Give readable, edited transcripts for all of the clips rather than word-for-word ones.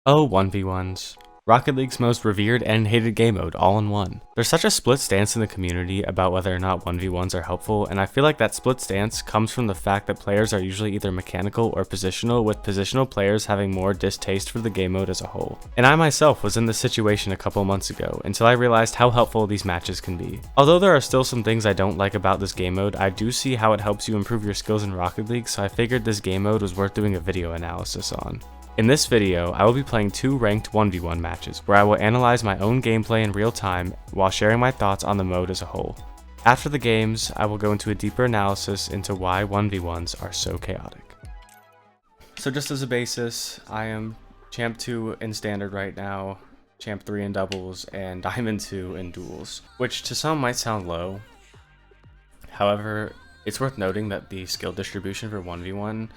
Oh, 1v1s. Rocket League's most revered and hated game mode all in one. There's such a split stance in the community about whether or not 1v1s are helpful, and I feel like that split stance comes from the fact that players are usually either mechanical or positional, with positional players having more distaste for the game mode as a whole. And I myself was in this situation a couple months ago, until I realized how helpful these matches can be. Although there are still some things I don't like about this game mode, I do see how it helps you improve your skills in Rocket League, so I figured this game mode was worth doing a video analysis on. In this video, I will be playing 2 ranked 1v1 matches, where I will analyze my own gameplay in real time while sharing my thoughts on the mode as a whole. After the games, I will go into a deeper analysis into why 1v1s are so chaotic. So just as a basis, I am Champ 2 in Standard right now, Champ 3 in Doubles, and Diamond 2 in Duels, which to some might sound low. However, it's worth noting that the skill distribution for 1v1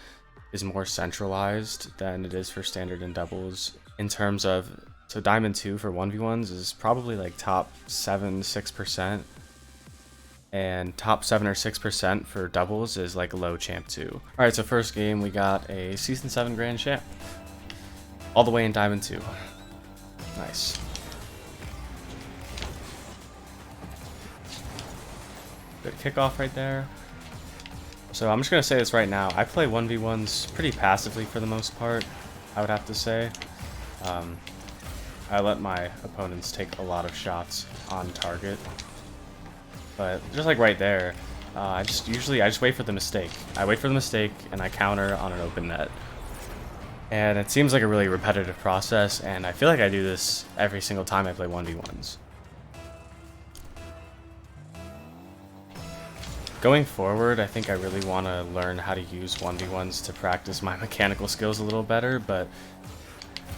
is more centralized than it is for Standard and Doubles in terms of, so Diamond 2 for 1v1s is probably like top 6%, and top 7 or 6% for Doubles is like low Champ 2. Alright, so first game we got a Season 7 Grand Champ, all the way in Diamond 2. Nice. Good kickoff right there. So I'm just going to say this right now, I play 1v1s pretty passively for the most part, I would have to say. I let my opponents take a lot of shots on target. But just like right there, I just wait for the mistake. I wait for the mistake and I counter on an open net. And it seems like a really repetitive process, and I feel like I do this every single time I play 1v1s. Going forward, I think I really want to learn how to use 1v1s to practice my mechanical skills a little better, but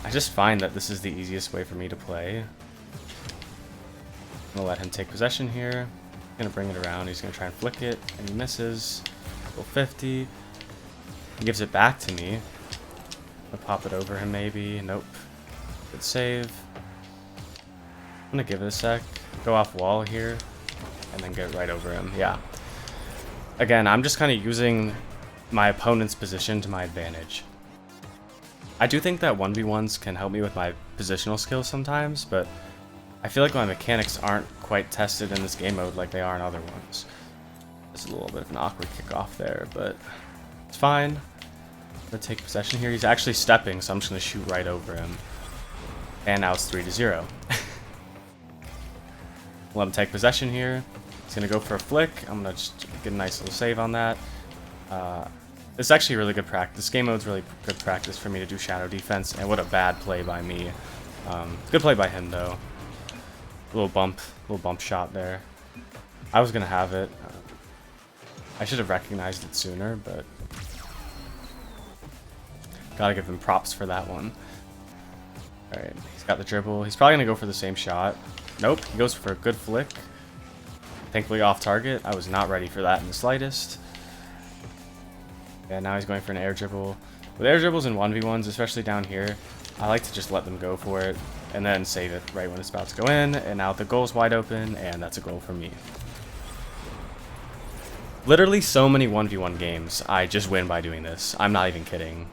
I just find that this is the easiest way for me to play. I'm going to let him take possession here. I'm going to bring it around. He's going to try and flick it, and he misses. Go 50. He gives it back to me. I'll pop it over him maybe. Nope. Good save. I'm going to give it a sec. Go off wall here, and then get right over him. Yeah. Again, I'm just kind of using my opponent's position to my advantage. I do think that 1v1s can help me with my positional skills sometimes, but I feel like my mechanics aren't quite tested in this game mode like they are in other ones. There's a little bit of an awkward kickoff there, but it's fine. I'm going to take possession here. He's actually stepping, so I'm just going to shoot right over him. And now it's 3-0. Let him take possession here. He's going to go for a flick. I'm going to just get a nice little save on that. It's actually really good practice. This game mode's really good practice for me to do shadow defense, and what a bad play by me. Good play by him, though. Little bump shot there. I was going to have it. I should have recognized it sooner, but gotta give him props for that one. Alright, he's got the dribble. He's probably going to go for the same shot. Nope, he goes for a good flick. Thankfully off target. I was not ready for that in the slightest. Yeah, now he's going for an air dribble. With air dribbles in 1v1s, especially down here, I like to just let them go for it and then save it right when it's about to go in. And now the goal's wide open, and that's a goal for me. Literally so many 1v1 games, I just win by doing this. I'm not even kidding.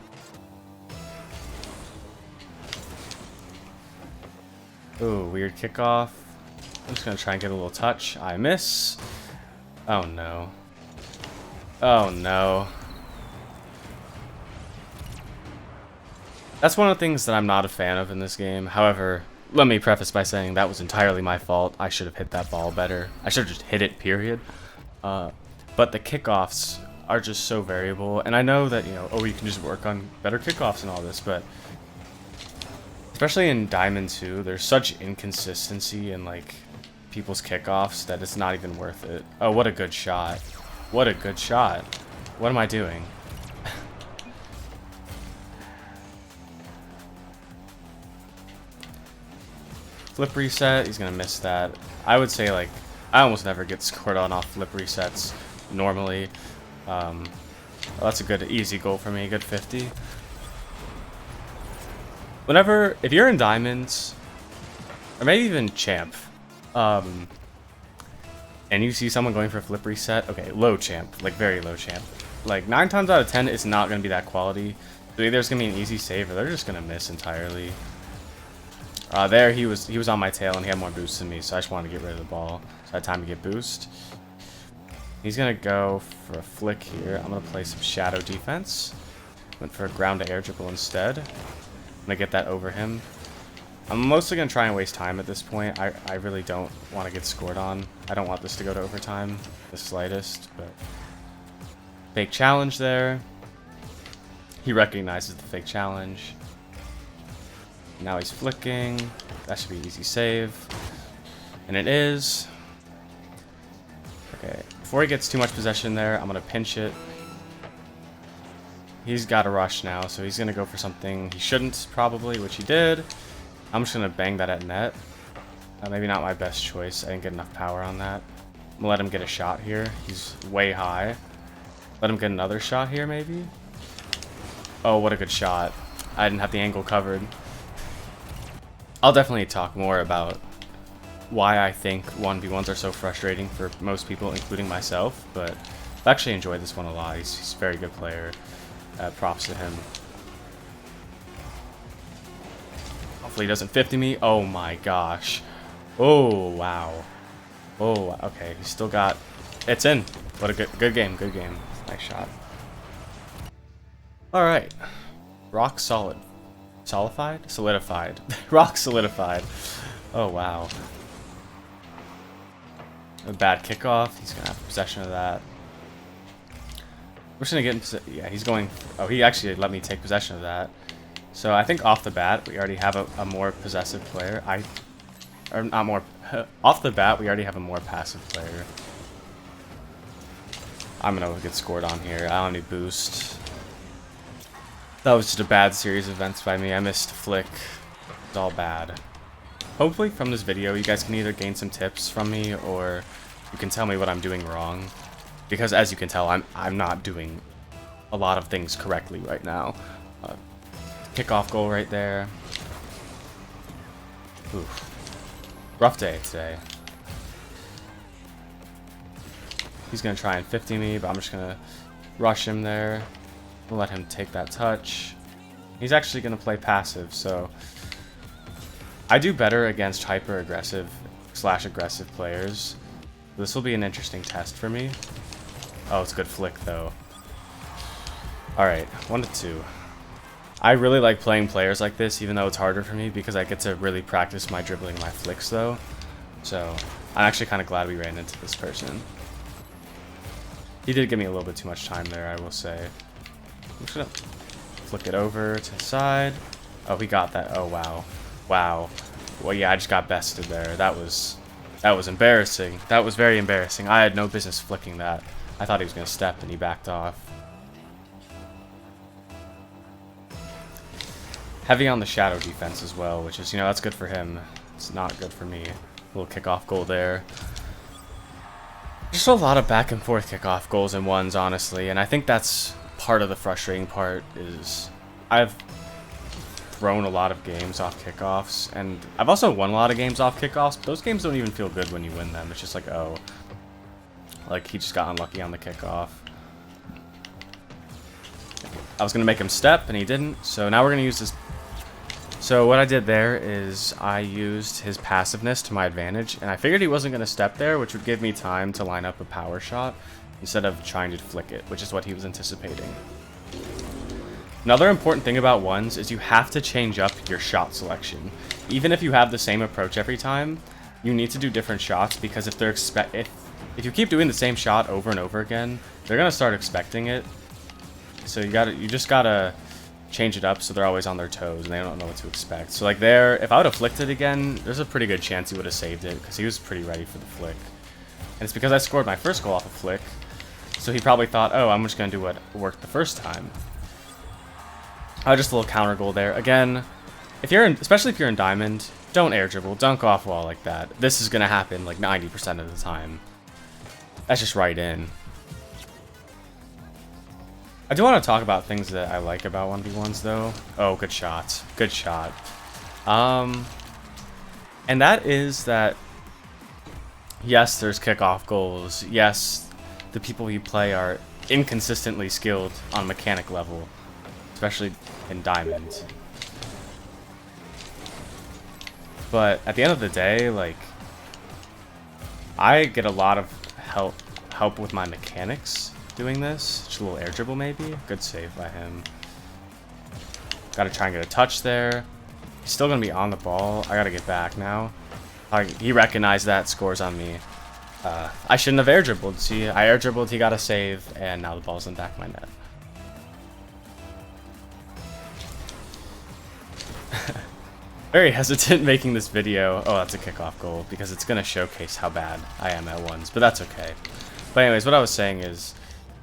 Ooh, weird kickoff. I'm just going to try and get a little touch. I miss. Oh, no. Oh, no. That's one of the things that I'm not a fan of in this game. However, let me preface by saying that was entirely my fault. I should have hit that ball better. I should have just hit it, period. But the kickoffs are just so variable. And I know that, you can just work on better kickoffs and all this, but especially in Diamond 2, there's such inconsistency in, people's kickoffs that it's not even worth it. Oh, what a good shot. What a good shot. What am I doing? Flip reset, he's gonna miss that. I would say, I almost never get scored on off flip resets normally. Well, that's a good, easy goal for me, good 50. If you're in Diamonds, or maybe even Champ, and you see someone going for a flip reset, okay, low Champ, very low Champ. 9 times out of 10, it's not going to be that quality. So either it's gonna be an easy save or they're just gonna miss entirely. There he was on my tail and he had more boost than me, so I just wanted to get rid of the ball. So I had time to get boost. He's gonna go for a flick here. I'm gonna play some shadow defense. Went for a ground to air dribble instead. I'm gonna get that over him. I'm mostly gonna try and waste time at this point. I really don't want to get scored on. I don't want this to go to overtime the slightest, but fake challenge there. He recognizes the fake challenge. Now he's flicking. That should be an easy save. And it is. Okay, before he gets too much possession there, I'm going to pinch it. He's got a rush now, so he's going to go for something he shouldn't, probably, which he did. I'm just going to bang that at net. Maybe not my best choice. I didn't get enough power on that. I'm going to let him get a shot here. He's way high. Let him get another shot here, maybe? Oh, what a good shot. I didn't have the angle covered. I'll definitely talk more about why I think 1v1s are so frustrating for most people, including myself, but I've actually enjoyed this one a lot. He's a very good player. Props to him. Hopefully he doesn't 50 me. Oh my gosh. Oh, wow. Oh, okay. He's still got... It's in. What a good game. Good game. Nice shot. Alright. Rock solid. Solidified? Solidified. Rock solidified. Oh, wow. A bad kickoff. He's going to have possession of that. We're just going to get in... Yeah, he's going... Oh, he actually let me take possession of that. So I think off the bat, we already have a more possessive player. Or not more... Off the bat, we already have a more passive player. I'm going to get scored on here. I don't need boost. That was just a bad series of events by me. I missed a flick. It's all bad. Hopefully from this video, you guys can either gain some tips from me or you can tell me what I'm doing wrong. Because as you can tell, I'm not doing a lot of things correctly right now. Kickoff goal right there. Oof. Rough day today. He's going to try and 50 me, but I'm just going to rush him there. We'll let him take that touch. He's actually going to play passive, so I do better against hyper-aggressive / aggressive players. This will be an interesting test for me. Oh, it's a good flick, though. Alright, 1-2. I really like playing players like this, even though it's harder for me, because I get to really practice my dribbling and my flicks, though. So, I'm actually kind of glad we ran into this person. He did give me a little bit too much time there, I will say. I'm just gonna flick it over to the side. Oh, he got that. Oh, wow. Wow. Well, yeah, I just got bested there. That was embarrassing. That was very embarrassing. I had no business flicking that. I thought he was going to step, and he backed off. Heavy on the shadow defense as well, which is, that's good for him. It's not good for me. Little kickoff goal there. Just a lot of back and forth kickoff goals and ones, honestly, and I think that's part of the frustrating part is I've thrown a lot of games off kickoffs, and I've also won a lot of games off kickoffs, but those games don't even feel good when you win them. It's just like, oh, like he just got unlucky on the kickoff. I was going to make him step, and he didn't, so now we're going to use this. So what I did there is I used his passiveness to my advantage, and I figured he wasn't going to step there, which would give me time to line up a power shot instead of trying to flick it, which is what he was anticipating. Another important thing about ones is you have to change up your shot selection. Even if you have the same approach every time, you need to do different shots, because if they're if you keep doing the same shot over and over again, they're going to start expecting it. So you just gotta change it up so they're always on their toes and they don't know what to expect. So like there, if I would have flicked it again, there's a pretty good chance he would have saved it, because he was pretty ready for the flick. And it's because I scored my first goal off a flick, so he probably thought, oh, I'm just gonna do what worked the first time. Just a little counter goal there. Again, especially if you're in Diamond, don't air dribble, dunk off wall like that. This is gonna happen like 90% of the time. That's just right in. I do want to talk about things that I like about 1v1s, though. Oh, good shot. Good shot. And that is that, yes, there's kickoff goals. Yes, the people you play are inconsistently skilled on mechanic level. especially in Diamond. But at the end of the day, like, I get a lot of help with my mechanics doing this. Just a little air dribble maybe. Good save by him. Gotta try and get a touch there. He's still gonna be on the ball. I gotta get back now. He recognized that, scores on me. I shouldn't have air dribbled. See, I air dribbled, he got a save, and now the ball's in the back of my net. Very hesitant making this video. Oh, that's a kickoff goal, because it's going to showcase how bad I am at ones, but that's okay. But anyways, what I was saying is,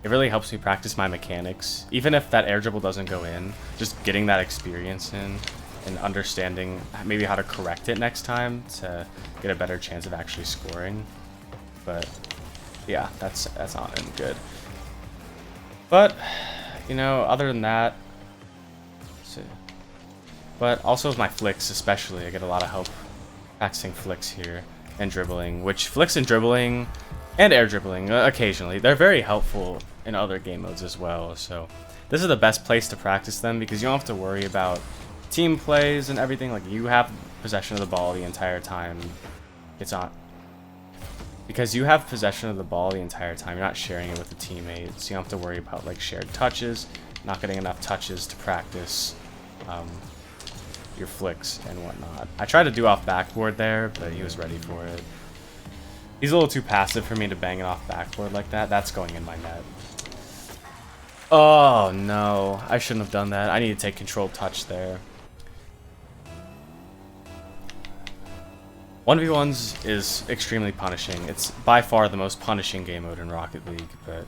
it really helps me practice my mechanics. Even if that air dribble doesn't go in, just getting that experience in and understanding maybe how to correct it next time to get a better chance of actually scoring. But yeah, that's not good. But, you know, other than that, but also with my flicks especially, I get a lot of help practicing flicks here and dribbling, which flicks and dribbling and air dribbling occasionally, they're very helpful in other game modes as well. So this is the best place to practice them because you don't have to worry about team plays and everything. Like, you have possession of the ball the entire time. Because you have possession of the ball the entire time, you're not sharing it with the teammates. You don't have to worry about like shared touches, not getting enough touches to practice your flicks and whatnot. I tried to do off backboard there, but he was ready for it. He's a little too passive for me to bang it off backboard like that. That's going in my net. Oh no, I shouldn't have done that. I need to take controlled touch there. 1v1s is extremely punishing. It's by far the most punishing game mode in Rocket League, but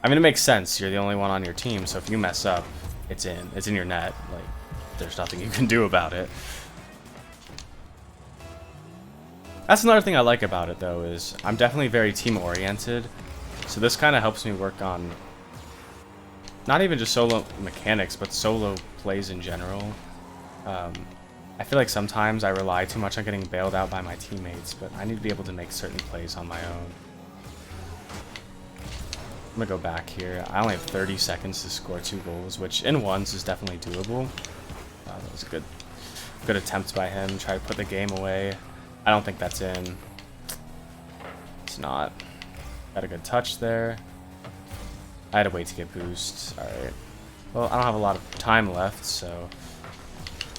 I mean, it makes sense. You're the only one on your team, so if you mess up, it's in your net. Like, there's nothing you can do about it. That's another thing I like about it, though, is I'm definitely very team-oriented, so this kind of helps me work on not even just solo mechanics, but solo plays in general. I feel like sometimes I rely too much on getting bailed out by my teammates, but I need to be able to make certain plays on my own. I'm gonna go back here. I only have 30 seconds to score 2 goals, which in ones is definitely doable. That was a good attempt by him. Try to put the game away. I don't think that's in. It's not. Got a good touch there. I had to wait to get boost. Alright. Well, I don't have a lot of time left, so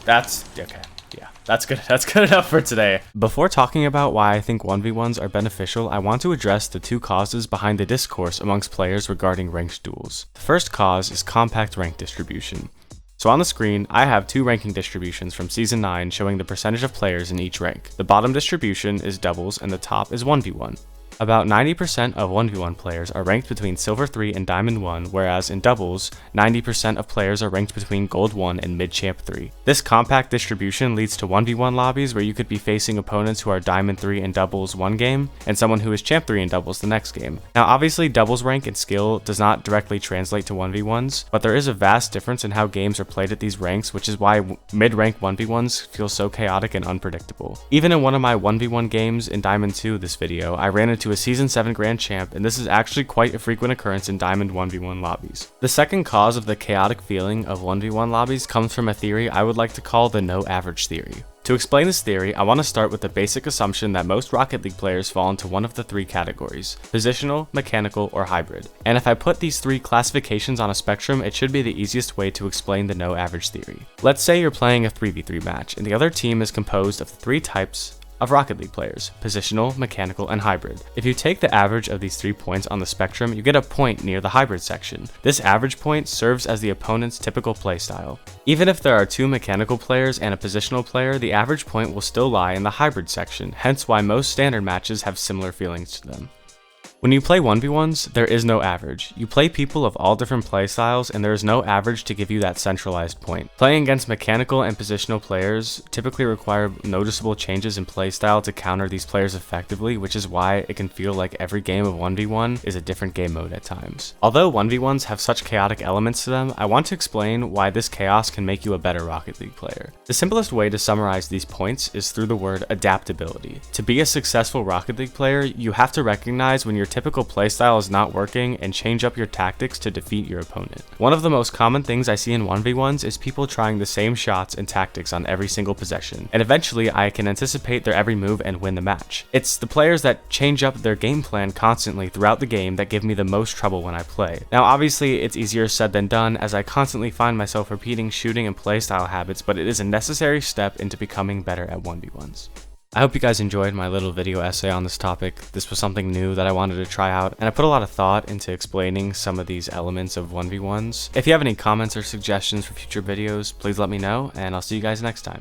that's okay. Yeah, that's good. That's good enough for today. Before talking about why I think 1v1s are beneficial, I want to address the 2 causes behind the discourse amongst players regarding ranked duels. The first cause is compact rank distribution. So on the screen, I have 2 ranking distributions from Season 9 showing the percentage of players in each rank. The bottom distribution is doubles and the top is 1v1. About 90% of 1v1 players are ranked between Silver 3 and Diamond 1, whereas in doubles, 90% of players are ranked between Gold 1 and Mid-Champ 3. This compact distribution leads to 1v1 lobbies where you could be facing opponents who are Diamond 3 in doubles one game, and someone who is Champ 3 in doubles the next game. Now obviously doubles rank and skill does not directly translate to 1v1s, but there is a vast difference in how games are played at these ranks, which is why mid-rank 1v1s feel so chaotic and unpredictable. Even in one of my 1v1 games in Diamond 2 this video, I ran into a Season 7 Grand Champ, and this is actually quite a frequent occurrence in Diamond 1v1 lobbies. The second cause of the chaotic feeling of 1v1 lobbies comes from a theory I would like to call the no average theory. To explain this theory, I want to start with the basic assumption that most Rocket League players fall into one of the 3 categories: positional, mechanical, or hybrid. And if I put these 3 classifications on a spectrum, it should be the easiest way to explain the no average theory. Let's say you're playing a 3v3 match, and the other team is composed of the 3 types of Rocket League players: positional, mechanical, and hybrid. If you take the average of these 3 points on the spectrum, you get a point near the hybrid section. This average point serves as the opponent's typical playstyle. Even if there are 2 mechanical players and a positional player, the average point will still lie in the hybrid section, hence why most standard matches have similar feelings to them. When you play 1v1s, there is no average. You play people of all different playstyles, and there is no average to give you that centralized point. Playing against mechanical and positional players typically require noticeable changes in playstyle to counter these players effectively, which is why it can feel like every game of 1v1 is a different game mode at times. Although 1v1s have such chaotic elements to them, I want to explain why this chaos can make you a better Rocket League player. The simplest way to summarize these points is through the word adaptability. To be a successful Rocket League player, you have to recognize when your typical playstyle is not working and change up your tactics to defeat your opponent. One of the most common things I see in 1v1s is people trying the same shots and tactics on every single possession, and eventually I can anticipate their every move and win the match. It's the players that change up their game plan constantly throughout the game that give me the most trouble when I play. Now obviously it's easier said than done, as I constantly find myself repeating shooting and playstyle habits, but it is a necessary step into becoming better at 1v1s. I hope you guys enjoyed my little video essay on this topic. This was something new that I wanted to try out, and I put a lot of thought into explaining some of these elements of 1v1s. If you have any comments or suggestions for future videos, please let me know, and I'll see you guys next time.